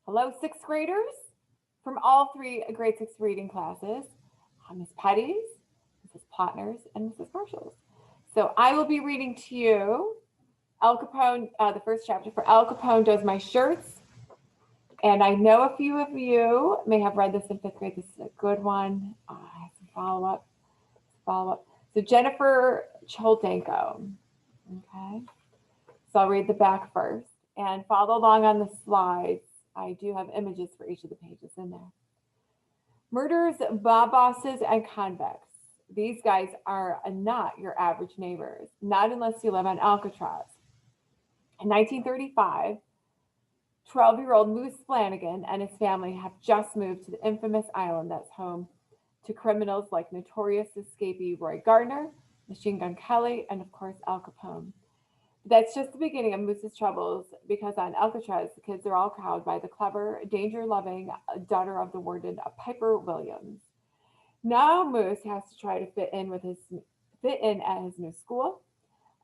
Hello, sixth graders from all three grade six reading classes, Miss Petty's, Mrs. Plotner's, and Mrs. Marshall's. So I will be reading to you Al Capone, the first chapter for Al Capone Does My Shirts. And I know a few of you may have read this in fifth grade. This is a good one. I have some follow-up. So Jennifer Choldenko. Okay. So I'll read the back first and follow along on the slides. I do have images for each of the pages in there. Murderers, mob bosses, and convicts. These guys are not your average neighbors, not unless you live on Alcatraz. In 1935, 12-year-old Moose Flanagan and his family have just moved to the infamous island that's home to criminals like notorious escapee Roy Gardner, Machine Gun Kelly, and of course Al Capone. That's just the beginning of Moose's troubles because on Alcatraz, the kids are all cowed by the clever, danger-loving daughter of the warden, Piper Williams. Now Moose has to try to fit in at his new school,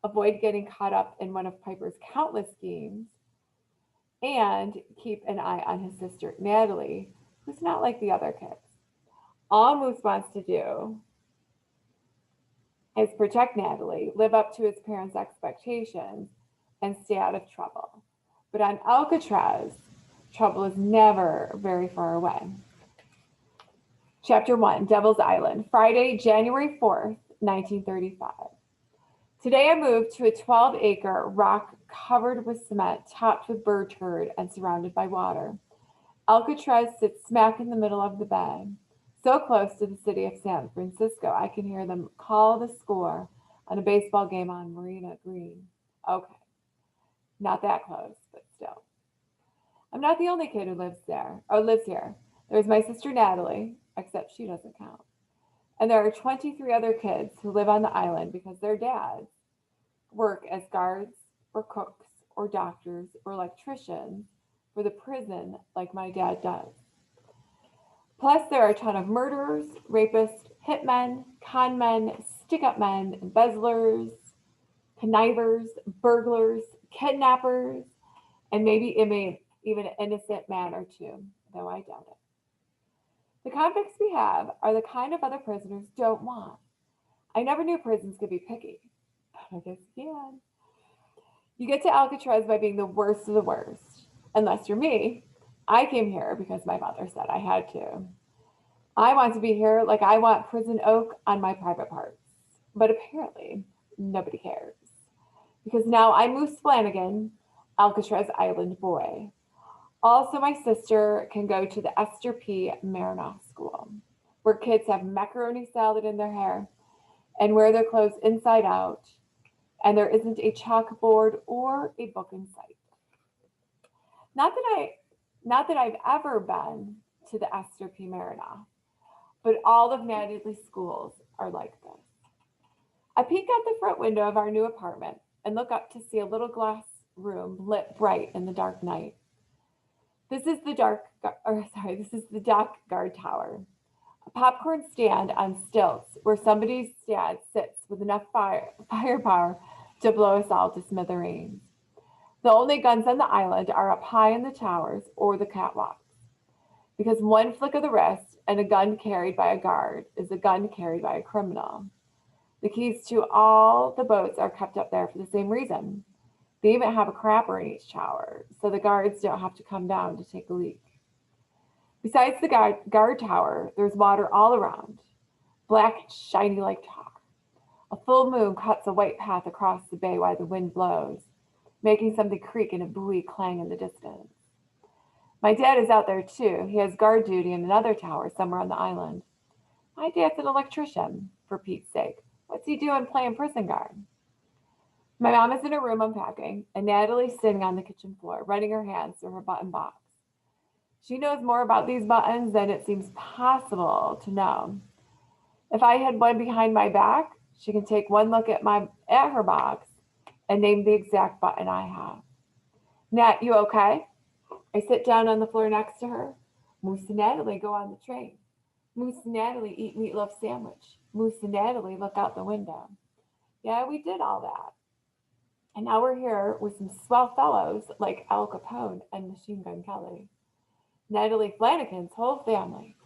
avoid getting caught up in one of Piper's countless schemes, and keep an eye on his sister Natalie, who's not like the other kids. All Moose wants to do is protect Natalie, live up to his parents' expectations, and stay out of trouble. But on Alcatraz, trouble is never very far away. Chapter 1, Devil's Island, Friday, January 4th, 1935. Today I moved to a 12-acre rock covered with cement, topped with bird turd, and surrounded by water. Alcatraz sits smack in the middle of the bay, so close to the city of San Francisco, I can hear them call the score on a baseball game on Marina Green. Okay, not that close, but still. I'm not the only kid who lives here. There's my sister Natalie, except she doesn't count. And there are 23 other kids who live on the island because their dads work as guards or cooks or doctors or electricians for the prison like my dad does. Plus, there are a ton of murderers, rapists, hitmen, con men, stick-up men, embezzlers, connivers, burglars, kidnappers, and maybe even an innocent man or two, though I doubt it. The convicts we have are the kind of other prisoners don't want. I never knew prisons could be picky, but I guess you can. You get to Alcatraz by being the worst of the worst. Unless you're me, I came here because my mother said I had to. I want to be here like I want prison oak on my private parts. But apparently, nobody cares. Because now I'm Moose Flanagan, Alcatraz Island boy. Also, my sister can go to the Esther P. Marinoff School, where kids have macaroni salad in their hair and wear their clothes inside out, and there isn't a chalkboard or a book in sight. Not that I, not that I've ever been to the Esther P. Marinoff, but all of Natalie's schools are like this. I peek out the front window of our new apartment and look up to see a little glass room lit bright in the dark night. This is the dock guard tower, a popcorn stand on stilts where somebody's dad sits with enough firepower to blow us all to smithereens. The only guns on the island are up high in the towers or the catwalks, because one flick of the wrist and a gun carried by a guard is a gun carried by a criminal. The keys to all the boats are kept up there for the same reason. They even have a crapper in each tower, so the guards don't have to come down to take a leak. Besides the guard tower, there's water all around, black and shiny like tar. A full moon cuts a white path across the bay while the wind blows, making something creak and a buoy clang in the distance. My dad is out there too. He has guard duty in another tower somewhere on the island. My dad's an electrician, for Pete's sake. What's he doing playing prison guard? My mom is in her room unpacking, and Natalie's sitting on the kitchen floor, running her hands through her button box. She knows more about these buttons than it seems possible to know. If I had one behind my back, she can take one look at her box and name the exact button I have. Nat, you okay? I sit down on the floor next to her. Moose and Natalie go on the train. Moose and Natalie eat meatloaf sandwich. Moose and Natalie look out the window. Yeah, we did all that. And now we're here with some swell fellows like Al Capone and Machine Gun Kelly. Natalie Flanagan's whole family.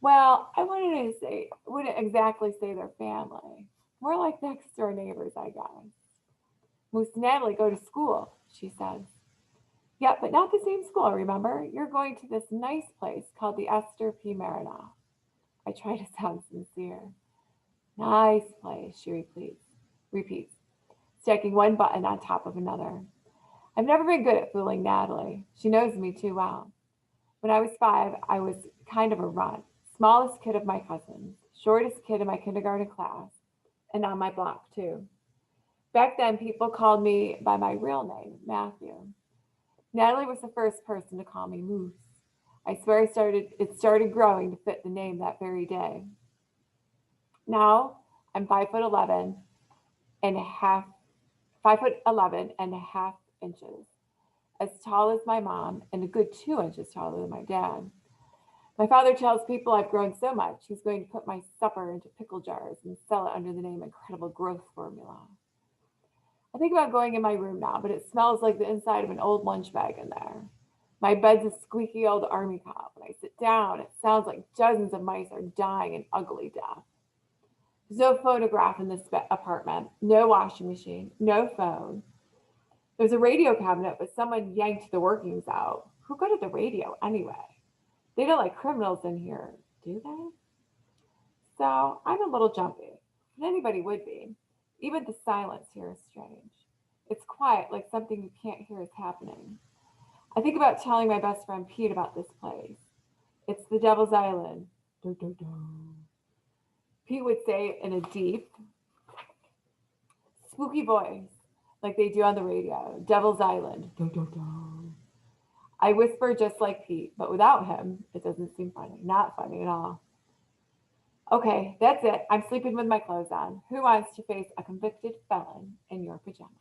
Well, wouldn't exactly say their family. More like next door neighbors, I guess. Moose and Natalie go to school, she says. Yeah, but not the same school, remember? You're going to this nice place called the Esther P. Marinoff. I try to sound sincere. Nice place, she repeats, stacking one button on top of another. I've never been good at fooling Natalie. She knows me too well. When I was 5, I was kind of a runt, smallest kid of my cousins, shortest kid in my kindergarten class, and on my block too. Back then, people called me by my real name, Matthew. Natalie was the first person to call me Moose. I swear it started growing to fit the name that very day. Now I'm 5'11" and a half inches, as tall as my mom and a good 2 inches taller than my dad. My father tells people I've grown so much he's going to put my supper into pickle jars and sell it under the name Incredible Growth Formula. I think about going in my room now, but it smells like the inside of an old lunch bag in there. My bed's a squeaky old army cop. When I sit down, it sounds like dozens of mice are dying an ugly death. There's no phonograph in this apartment, no washing machine, no phone. There's a radio cabinet, but someone yanked the workings out. Who got at the radio anyway? They don't like criminals in here, do they? So I'm a little jumpy, and anybody would be. Even the silence here is strange. It's quiet, like something you can't hear is happening. I think about telling my best friend Pete about this place. It's the Devil's Island. Dun, dun, dun. Pete would say in a deep, spooky voice, like they do on the radio, Devil's Island. Dun, dun, dun. I whisper just like Pete, but without him, it doesn't seem funny. Not funny at all. Okay, that's it. I'm sleeping with my clothes on. Who wants to face a convicted felon in your pajamas?